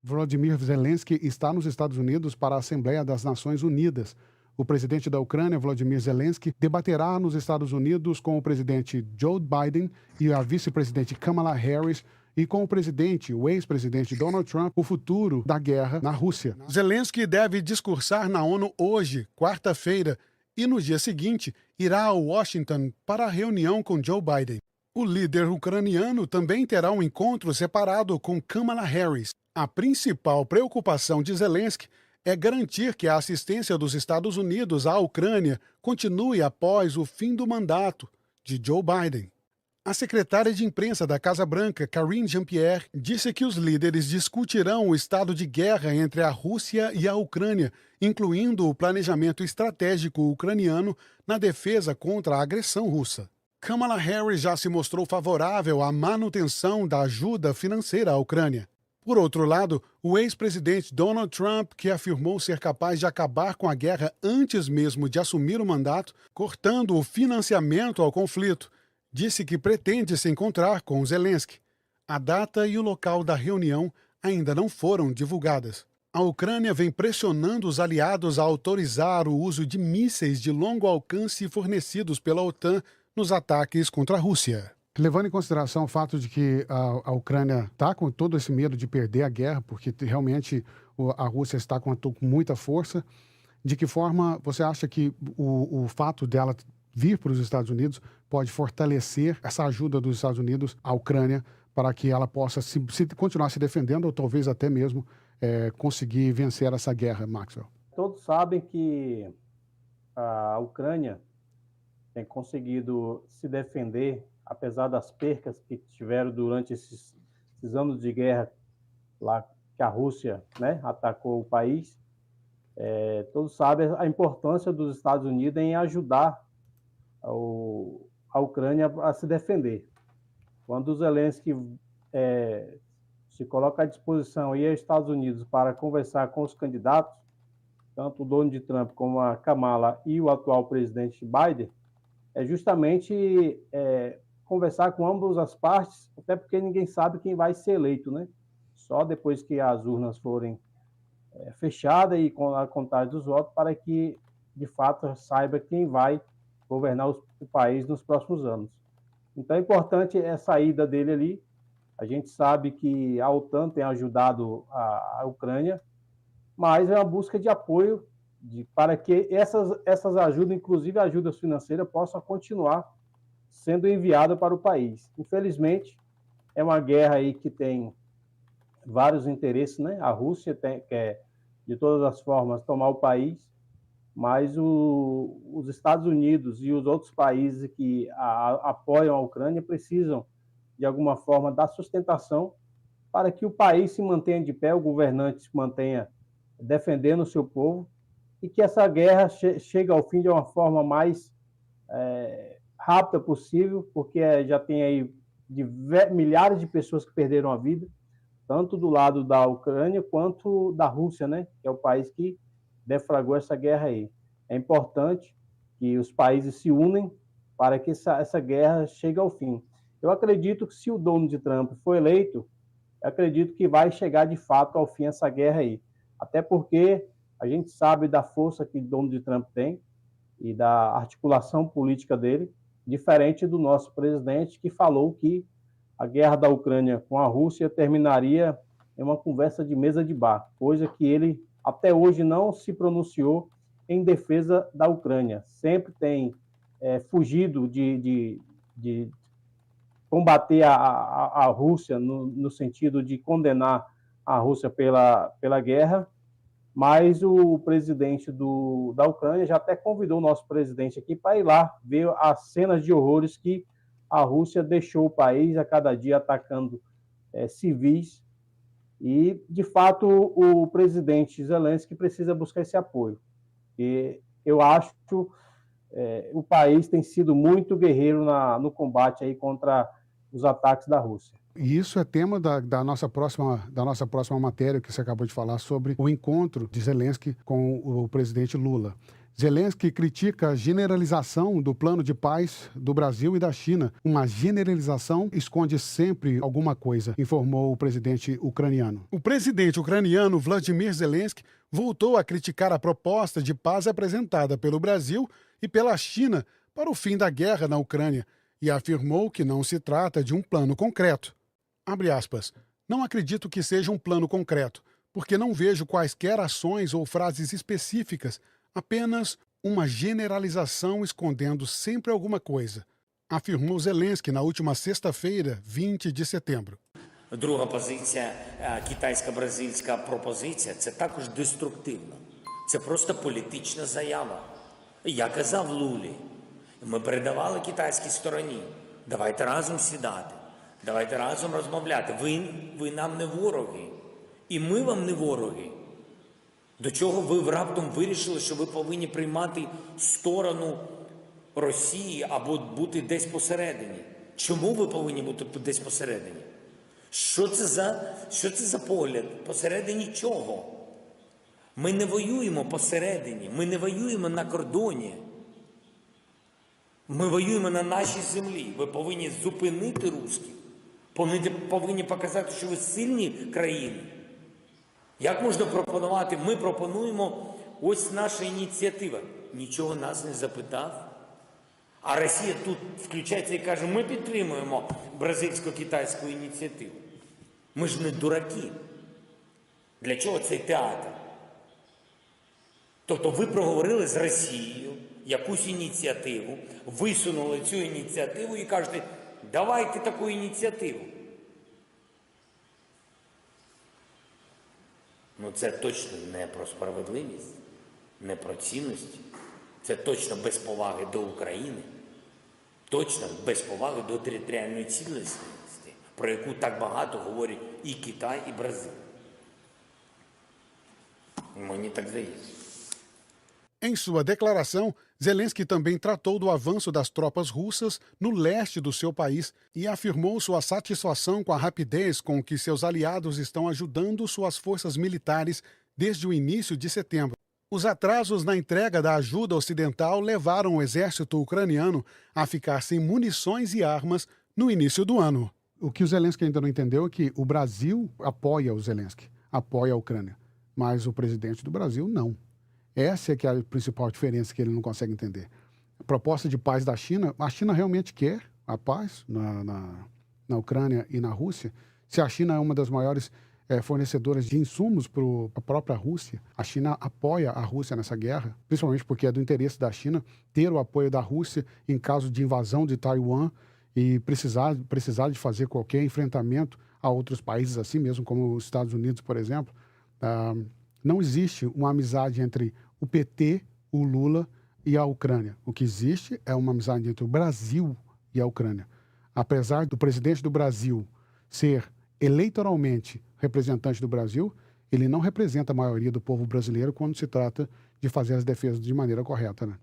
Volodymyr Zelensky está nos Estados Unidos para a Assembleia das Nações Unidas. O presidente da Ucrânia, Volodymyr Zelensky, debaterá nos Estados Unidos com o presidente Joe Biden e a vice-presidente Kamala Harris e com o ex-presidente Donald Trump, o futuro da guerra na Rússia. Zelensky deve discursar na ONU hoje, quarta-feira, e no dia seguinte irá a Washington para a reunião com Joe Biden. O líder ucraniano também terá um encontro separado com Kamala Harris. A principal preocupação de Zelensky é garantir que a assistência dos Estados Unidos à Ucrânia continue após o fim do mandato de Joe Biden. A secretária de imprensa da Casa Branca, Karine Jean-Pierre, disse que os líderes discutirão o estado de guerra entre a Rússia e a Ucrânia, incluindo o planejamento estratégico ucraniano na defesa contra a agressão russa. Kamala Harris já se mostrou favorável à manutenção da ajuda financeira à Ucrânia. Por outro lado, o ex-presidente Donald Trump, que afirmou ser capaz de acabar com a guerra antes mesmo de assumir o mandato, cortando o financiamento ao conflito, disse que pretende se encontrar com Zelensky. A data e o local da reunião ainda não foram divulgadas. A Ucrânia vem pressionando os aliados a autorizar o uso de mísseis de longo alcance fornecidos pela OTAN nos ataques contra a Rússia. Levando em consideração o fato de que a Ucrânia está com todo esse medo de perder a guerra, porque realmente a Rússia está com muita força, de que forma você acha que o fato dela vir para os Estados Unidos pode fortalecer essa ajuda dos Estados Unidos à Ucrânia para que ela possa continuar se defendendo ou talvez até mesmo conseguir vencer essa guerra, Maxwell? Todos sabem que a Ucrânia tem conseguido se defender, apesar das percas que tiveram durante esses anos de guerra lá que a Rússia, né, atacou o país. Todos sabem a importância dos Estados Unidos em ajudar a Ucrânia a se defender. Quando o Zelensky se coloca à disposição e aos Estados Unidos para conversar com os candidatos, tanto o Donald Trump como a Kamala e o atual presidente Biden, é justamente conversar com ambas as partes, até porque ninguém sabe quem vai ser eleito, né? Só depois que as urnas forem fechadas e com a contagem dos votos, para que, de fato, saiba quem vai governar o país nos próximos anos. Então, é importante essa ida dele ali. A gente sabe que a OTAN tem ajudado a Ucrânia, mas é uma busca de apoio para que essas ajudas, inclusive ajudas financeiras, possam continuar sendo enviadas para o país. Infelizmente, é uma guerra aí que tem vários interesses, né? A Rússia quer, de todas as formas, tomar o país, mas os Estados Unidos e os outros países que apoiam a Ucrânia precisam, de alguma forma, dar sustentação para que o país se mantenha de pé, o governante se mantenha defendendo o seu povo e que essa guerra chegue ao fim de uma forma mais rápida possível, porque já tem aí milhares de pessoas que perderam a vida, tanto do lado da Ucrânia quanto da Rússia, né? Que é o país que deflagrou essa guerra aí. É importante que os países se unem para que essa guerra chegue ao fim. Eu acredito que se o Donald Trump for eleito, eu acredito que vai chegar de fato ao fim essa guerra aí. Até porque a gente sabe da força que Donald Trump tem e da articulação política dele, diferente do nosso presidente, que falou que a guerra da Ucrânia com a Rússia terminaria em uma conversa de mesa de bar, coisa que ele até hoje não se pronunciou em defesa da Ucrânia. Sempre tem fugido de combater a Rússia no sentido de condenar a Rússia pela guerra, mas o presidente da Ucrânia já até convidou o nosso presidente aqui para ir lá ver as cenas de horrores que a Rússia deixou o país a cada dia atacando civis. E, de fato, o presidente Zelensky precisa buscar esse apoio. E eu acho que o país tem sido muito guerreiro no combate aí contra os ataques da Rússia. E isso é tema da nossa próxima matéria que você acabou de falar sobre o encontro de Zelensky com o presidente Lula. Zelensky critica a generalização do plano de paz do Brasil e da China. Uma generalização esconde sempre alguma coisa, informou o presidente ucraniano. O presidente ucraniano Vladimir Zelensky voltou a criticar a proposta de paz apresentada pelo Brasil e pela China para o fim da guerra na Ucrânia e afirmou que não se trata de um plano concreto. Abre aspas. Não acredito que seja um plano concreto, porque não vejo quaisquer ações ou frases específicas, apenas uma generalização escondendo sempre alguma coisa, afirmou Zelensky na última sexta-feira, 20 de setembro. Друга позиція, китайсько-бразильська пропозиція, це також деструктивно. Це просто політична заява. Я казав Лулі, ми передавали китайській стороні, давайте разом сідати, давайте разом розмовляти. Ви нам не вороги, і ми вам не вороги. До чого ви раптом вирішили, що ви повинні приймати сторону Росії або бути десь посередині? Чому ви повинні бути десь посередині? Що це за погляд? Посередині чого? Ми не воюємо посередині, ми не воюємо на кордоні. Ми воюємо на нашій землі. Ви повинні зупинити русських. Повинні показати, що ви сильні країни. Як можна пропонувати? Ми пропонуємо, ось наша ініціатива. Нічого нас не запитав. А Росія тут включається і каже, ми підтримуємо бразильсько-китайську ініціативу. Ми ж не дураки. Для чого цей театр? Тобто ви проговорили з Росією якусь ініціативу, висунули цю ініціативу і кажете, давайте таку ініціативу. Ну це точно не про справедливість, не про цінності. Це точно без поваги до України, точно без поваги до територіальної цілісності, про яку так багато говорять і Китай, і Бразилія. Мені так здається. Em sua declaração, Zelensky também tratou do avanço das tropas russas no leste do seu país e afirmou sua satisfação com a rapidez com que seus aliados estão ajudando suas forças militares desde o início de setembro. Os atrasos na entrega da ajuda ocidental levaram o exército ucraniano a ficar sem munições e armas no início do ano. O que o Zelensky ainda não entendeu é que o Brasil apoia o Zelensky, apoia a Ucrânia, mas o presidente do Brasil não. Essa é que é a principal diferença que ele não consegue entender. A proposta de paz da China, a China realmente quer a paz na Ucrânia e na Rússia. Se a China é uma das maiores fornecedoras de insumos para a própria Rússia, a China apoia a Rússia nessa guerra, principalmente porque é do interesse da China ter o apoio da Rússia em caso de invasão de Taiwan e precisar de fazer qualquer enfrentamento a outros países assim mesmo, como os Estados Unidos, por exemplo. Não existe uma amizade entre o PT, o Lula e a Ucrânia. O que existe é uma amizade entre o Brasil e a Ucrânia. Apesar do presidente do Brasil ser eleitoralmente representante do Brasil, ele não representa a maioria do povo brasileiro quando se trata de fazer as defesas de maneira correta, né?